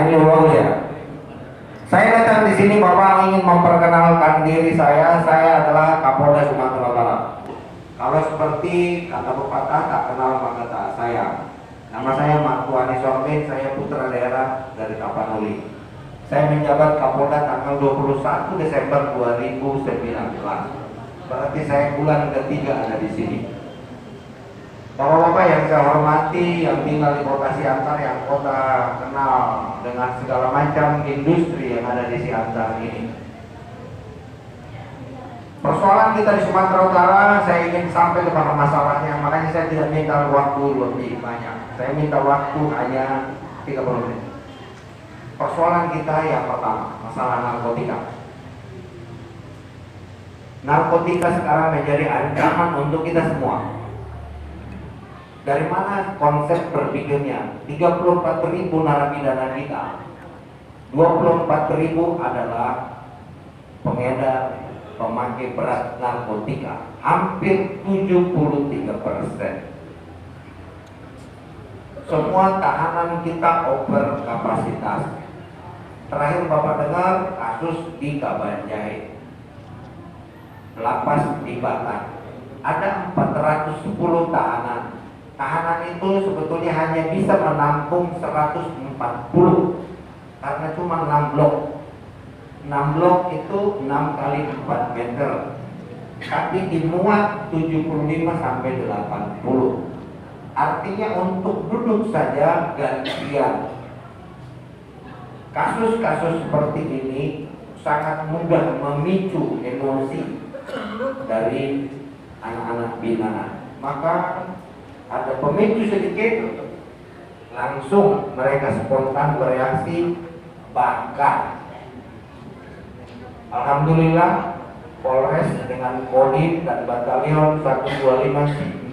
ini uang ya. Saya datang di sini Bapak ingin memperkenalkan diri saya. Saya adalah Kapolda Sumatera Barat. Kalau seperti kata pepatah, tak kenal maka tak sayang. Nama saya Martuani Sorbin, saya putra daerah dari Tapanuli. Saya menjabat Kapolda tanggal 21 Desember 2019. Berarti saya bulan ketiga ada di sini. Bapak-bapak yang saya hormati, yang tinggal di kota Siantar, yang kota kenal dengan segala macam industri yang ada di Siantar ini. Persoalan kita di Sumatera Utara, saya ingin sampai kepada masalahnya, makanya saya tidak minta waktu lebih banyak. Saya minta waktu hanya 30 menit. Persoalan kita yang pertama, masalah narkotika. Narkotika sekarang menjadi ancaman untuk kita semua. Dari mana konsep berpikirnya? 34.000 narapidana kita, 24.000 adalah pengedar, pemakai berat narkotika, hampir 73%. Semua tahanan kita over kapasitas. Terakhir Bapak dengar kasus di Kabanjai, lapas di Batam, ada 410 tahanan. Tahanan itu sebetulnya hanya bisa menampung 140 karena cuma 6 blok. 6 blok itu 6 kali 4 meter, tapi dimuat 75 sampai 80. Artinya untuk duduk saja gantian. Kasus-kasus seperti ini sangat mudah memicu emosi dari anak-anak binaan. Maka ada pemicu sedikit, langsung mereka spontan bereaksi, bahkan alhamdulillah Polres dengan Kodim dan Batalion 125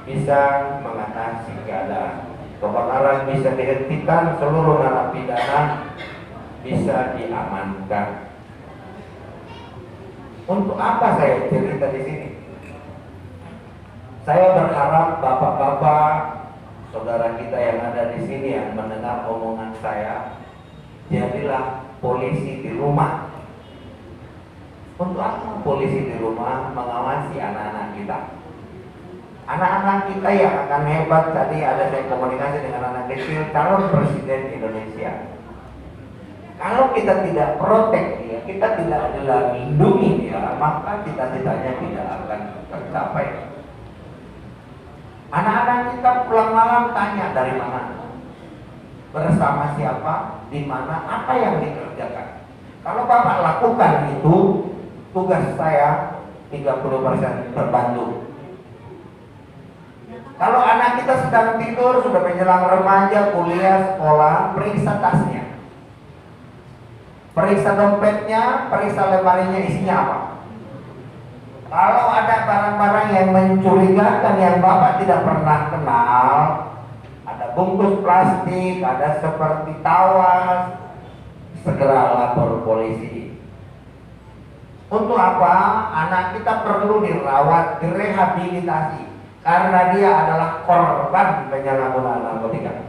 bisa mengatasi keadaan. Kebakaran bisa dihentikan, seluruh narapidana bisa diamankan. Untuk apa saya cerita di sini? Saya berharap bapak-bapak, saudara kita yang ada di sini yang mendengar omongan saya, jadilah polisi di rumah. Untuk apa polisi di rumah? Mengawasi anak-anak kita. Anak-anak kita yang akan hebat. Tadi ada saya komunikasi dengan anak kecil, calon presiden Indonesia. Kalau kita tidak protek dia, kita tidak lindungi dia, maka cita-citanya tidak akan tercapai. Anak-anak kita pulang malam tanya dari mana, bersama siapa, di mana, apa yang dikerjakan. Kalau Bapak lakukan itu, tugas saya 30% terbantu. Kalau anak kita sedang tidur, sudah menjelang remaja, kuliah, sekolah, periksa tasnya, periksa dompetnya, periksa lemarinya isinya apa. Kalau ada barang-barang yang mencurigakan yang Bapak tidak pernah kenal, ada bungkus plastik, ada seperti tawas, segera lapor polisi. Untuk apa? Anak kita perlu dirawat, direhabilitasi, karena dia adalah korban penyalahgunaan narkotika.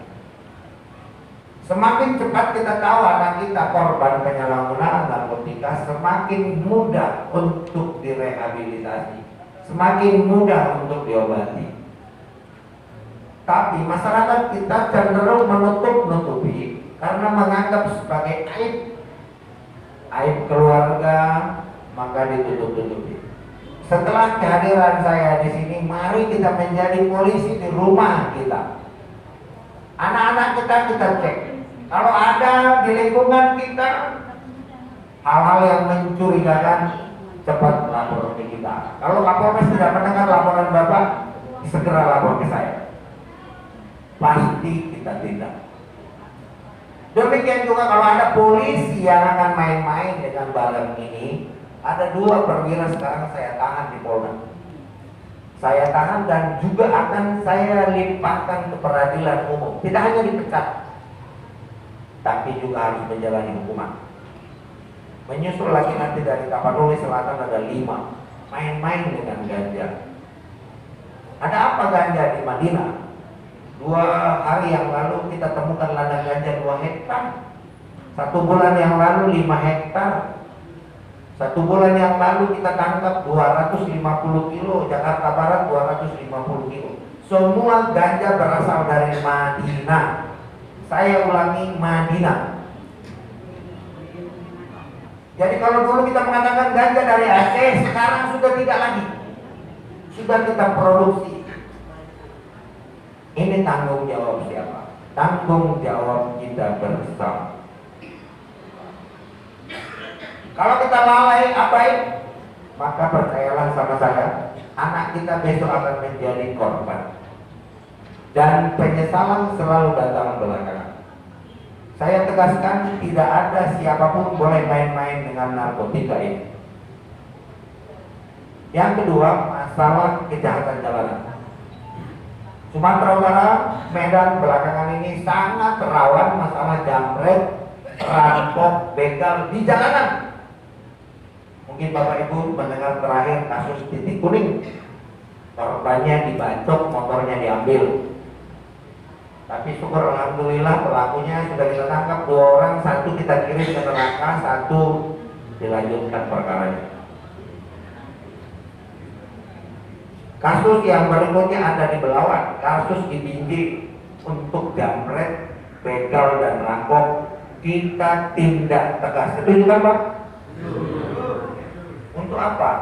Semakin cepat kita tahu anak kita korban penyalahgunaan narkotika, semakin mudah untuk direhabilitasi, semakin mudah untuk diobati. Tapi masyarakat kita cenderung menutup-nutupi karena menganggap sebagai aib keluarga, maka ditutup-tutupi. Setelah kehadiran saya di sini, mari kita menjadi polisi di rumah kita. Anak-anak kita cek. Kalau ada di lingkungan kita hal-hal yang mencurigakan, cepat lapor ke kita. Kalau Kapolres tidak mendengar laporan Bapak, segera lapor ke saya. Pasti kita tindak. Demikian juga kalau ada polisi yang akan main-main dengan barang ini. Ada 2 perwira sekarang saya tahan di Polda. Saya tahan dan juga akan saya limpahkan ke peradilan umum. Tidak hanya dipecat, tapi juga harus menjalani hukuman. Menyusul lagi nanti dari Tapanuli Selatan ada 5 main-main dengan ganja. Ada apa ganja di Madinah? 2 2 hari yang lalu kita temukan ladang ganja 2 hektar. 1 bulan yang lalu 5 hektar. 1 bulan yang lalu kita tangkap 250 kilo, Jakarta Barat 250 kilo. Semua ganja berasal dari Madinah. Saya ulangi, Madinah. Jadi kalau dulu kita mengatakan ganja dari Aceh, sekarang sudah tidak lagi. Sudah kita produksi. Ini tanggung jawab siapa? Tanggung jawab kita bersama. Kalau kita lalai, abai, maka percayalah sama saya, anak kita besok akan menjadi korban. Dan penyesalan selalu datang belakangan. Saya tegaskan, tidak ada siapapun boleh main-main dengan narkotika ini. Yang kedua, masalah kejahatan jalanan. Sumatera Utara, Medan belakangan ini sangat rawan masalah jambret, rampok, begal di jalanan. Mungkin Bapak Ibu mendengar terakhir kasus titik kuning, korbannya dibacok, motornya diambil. Tapi syukur alhamdulillah pelakunya sudah kita tangkap 2 orang, 1 kita kirim ke neraka, 1 dilanjutkan perkaranya. Kasus yang berikutnya ada di Belawan, kasus di Binjai untuk jambret, begal dan rampok kita tindak tegas. Setuju kan Pak? Untuk apa?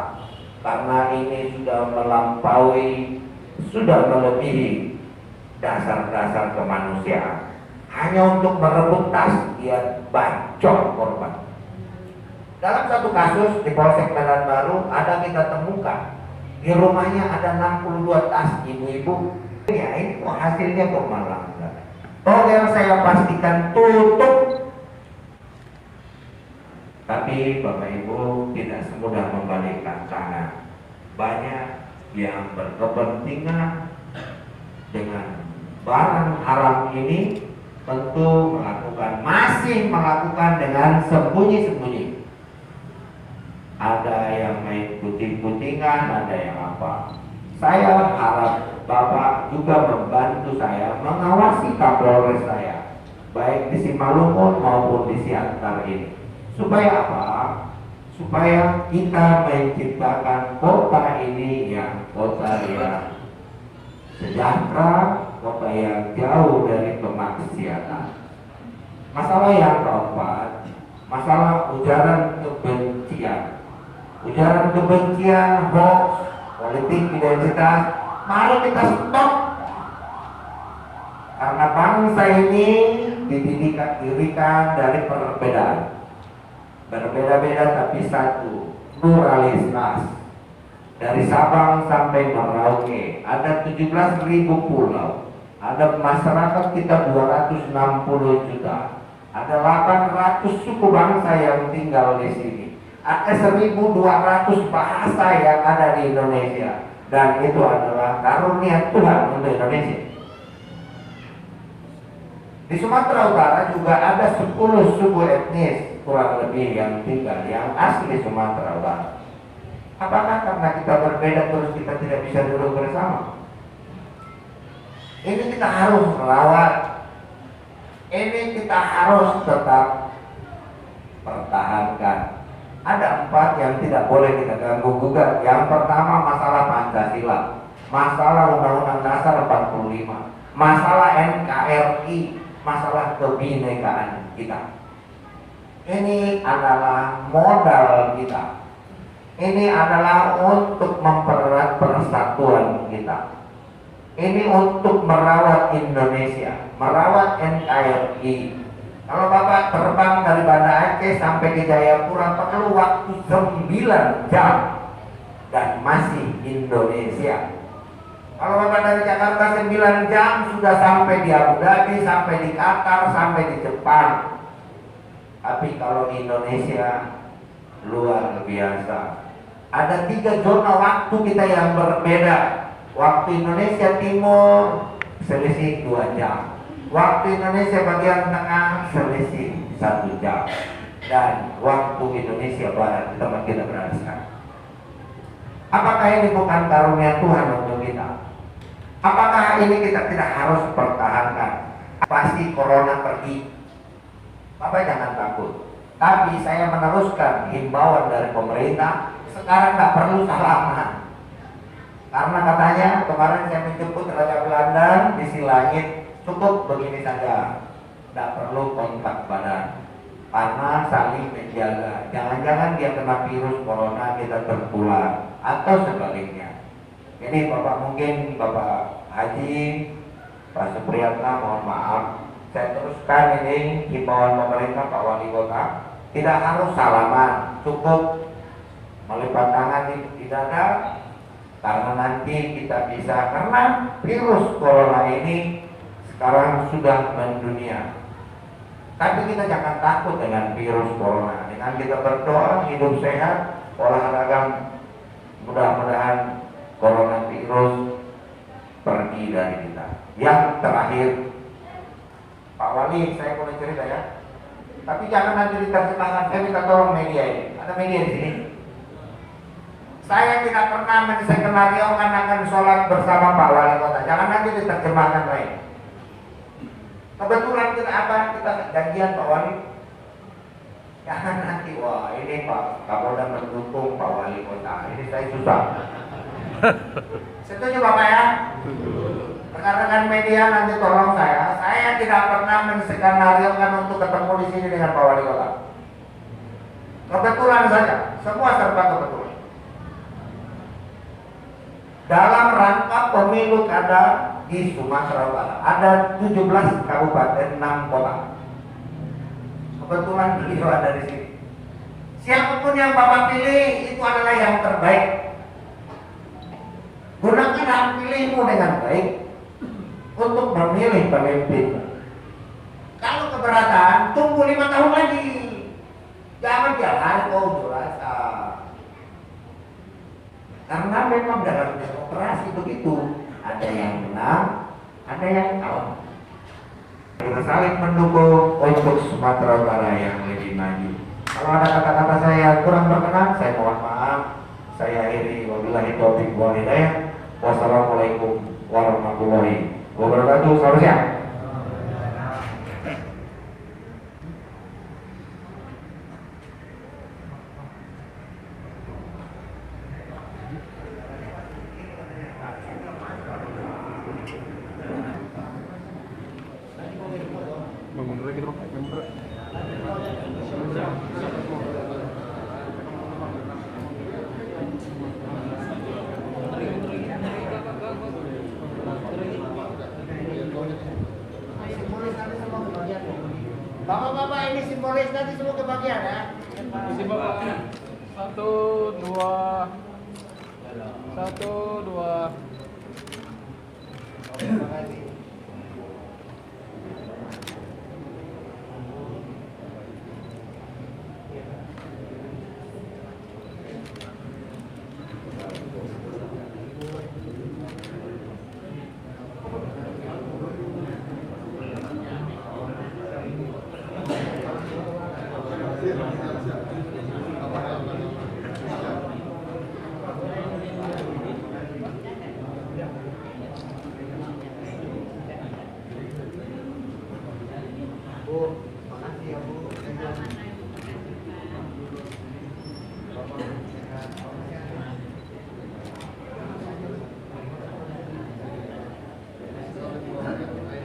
Karena ini sudah melebihi dasar-dasar kemanusiaan. Hanya untuk merebut tas, dia bacok korban. Dalam satu kasus di Polsek Medan Baru ada kita temukan di rumahnya ada 62 tas ibu-ibu. Ya ini hasilnya formal. Togel saya pastikan tutup. Tapi Bapak Ibu tidak semudah membalikkan tangan. Banyak yang berkepentingan dengan barang haram ini, tentu masih melakukan dengan sembunyi-sembunyi. Ada yang main puting-putingan, ada yang apa. Saya harap Bapak juga membantu saya mengawasi Kapolres saya, baik di Simalungun maupun di Siantar ini. Supaya apa? Supaya kita menciptakan kota ini yang kota yang sejahtera, kota yang jauh dari kemaksiatan. Masalah yang keempat, masalah ujaran kebencian. Ujaran kebencian, hoax, politik identitas, mari kita stop. Karena bangsa ini didirikan dari perbedaan. Berbeda-beda tapi satu, pluralitas. Dari Sabang sampai Merauke ada 17.000 pulau, ada masyarakat kita 260 juta, ada 800 suku bangsa yang tinggal di sini, ada 1.200 bahasa yang ada di Indonesia, dan itu adalah karunia Tuhan untuk Indonesia. Di Sumatera Utara juga ada 10 suku etnis kurang lebih yang tinggal, yang asli Sumatera Utara. Apakah karena kita berbeda terus kita tidak bisa duduk bersama? Ini kita harus merawat. Ini kita harus tetap pertahankan. Ada 4 yang tidak boleh kita ganggu gugat. Yang pertama masalah Pancasila, masalah Undang-Undang Dasar 45, masalah NKRI, masalah kebinekaan kita. Ini adalah modal kita. Ini adalah untuk mempererat persatuan kita. Ini untuk merawat Indonesia, merawat NKRI. Kalau Bapak terbang dari Banda Aceh sampai ke Jayapura perlu waktu 9 jam dan masih Indonesia. Kalau Bapak dari Jakarta 9 jam sudah sampai di Abu Dhabi, sampai di Qatar, sampai di Jepang. Tapi kalau di Indonesia luar biasa. Ada 3 zona waktu kita yang berbeda. Waktu Indonesia Timur selisih 2 jam. Waktu Indonesia bagian tengah selisih 1 jam. Dan waktu Indonesia Barat di tempat kita berada sekarang. Apakah ini bukan karunia Tuhan untuk kita? Apakah ini kita tidak harus pertahankan? Pasti corona pergi. Bapak jangan takut. Tapi saya meneruskan himbauan dari pemerintah. Sekarang nggak perlu salaman. Karena katanya kemarin saya menjemput Raja Belanda di Silangit, cukup begini saja. Tidak perlu kontak badan. Karena saling menjaga. Jangan-jangan dia kena virus corona, kita tertular atau sebaliknya. Ini Bapak mungkin Bapak Haji, Pak Supriyatna, mohon maaf. Saya teruskan ini himbauan pemerintah Pak Wali Kota. Tidak harus salaman, cukup melipat tangan di dada. Karena nanti kita bisa, karena virus corona ini sekarang sudah mendunia. Tapi kita jangan takut dengan virus corona. Dengan kita berdoa, hidup sehat, olahraga, mudah-mudahan coronavirus pergi dari kita. Yang terakhir, Pak Wali, saya boleh cerita ya. Tapi jangan nanti diterjemahkan. Saya minta tolong media ini. Ada media di sini. Saya tidak pernah menskenario akan sholat bersama Pak Wali Kota. Jangan nanti diterjemahkan lain. Kebetulan kita apa? Kita janjian Pak Wali. Jangan nanti, wah ini Pak Kapolda mendukung Pak Wali Kota. Ini saya susah. Setuju Bapak ya? Rekan-rekan media nanti tolong saya tidak pernah menskenariokan untuk ketemu di sini dengan Pak Wali Kota. Kebetulan saja, semua serba kebetulan. Dalam rangka pemilu kada di Sumatera Utara ada 17 kabupaten, 6 kota. Kebetulan beliau ada di sini. Siapapun yang Bapak pilih itu adalah yang terbaik. Gunakan hak pilihmu dengan baik untuk memilih pemimpin. Kalau keberatan, tunggu 5 tahun lagi. Jangan jalan kau merasa. Karena memang dalam demokrasi begitu. Ada yang menang, ada yang kalah. Kita saling mendukung untuk Sumatera Utara yang lebih maju. Kalau ada kata-kata saya yang kurang berkenan, saya mohon maaf. Saya akhiri, wabillahi taufiq wal hidayah. Wassalamualaikum warahmatullahi wabarakatuh. Selamat siang. Bapak-bapak ini simbolis nanti semua kebagian ya. Satu, dua. Terima kasih.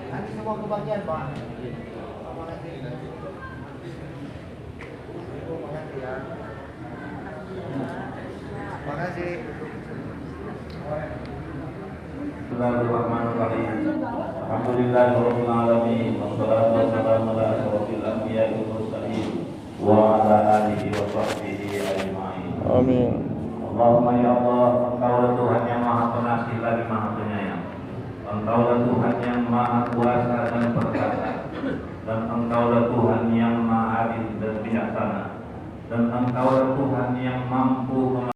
Nanti semua kebagian Pak. Terima kasih. Terima kasih ya. Terima kasih. Bismillahirrahmanirrahim. Alhamdulillahirabbil alamin. Wassalatu wassalamu ala asyrofil anbiya'i wal mursalin wa ala alihi wa sahbihi ajma'in. Amin. Allahumma ya Allah, Engkaulah Tuhan yang Maha Pengasih lagi Maha Penyayang. Engkaulah Tuhan yang Maha Kuasa dan Perkasa. Dan Engkaulah Tuhan yang Maha Adil dan Bijaksana. Dan Engkaulah Tuhan yang mampu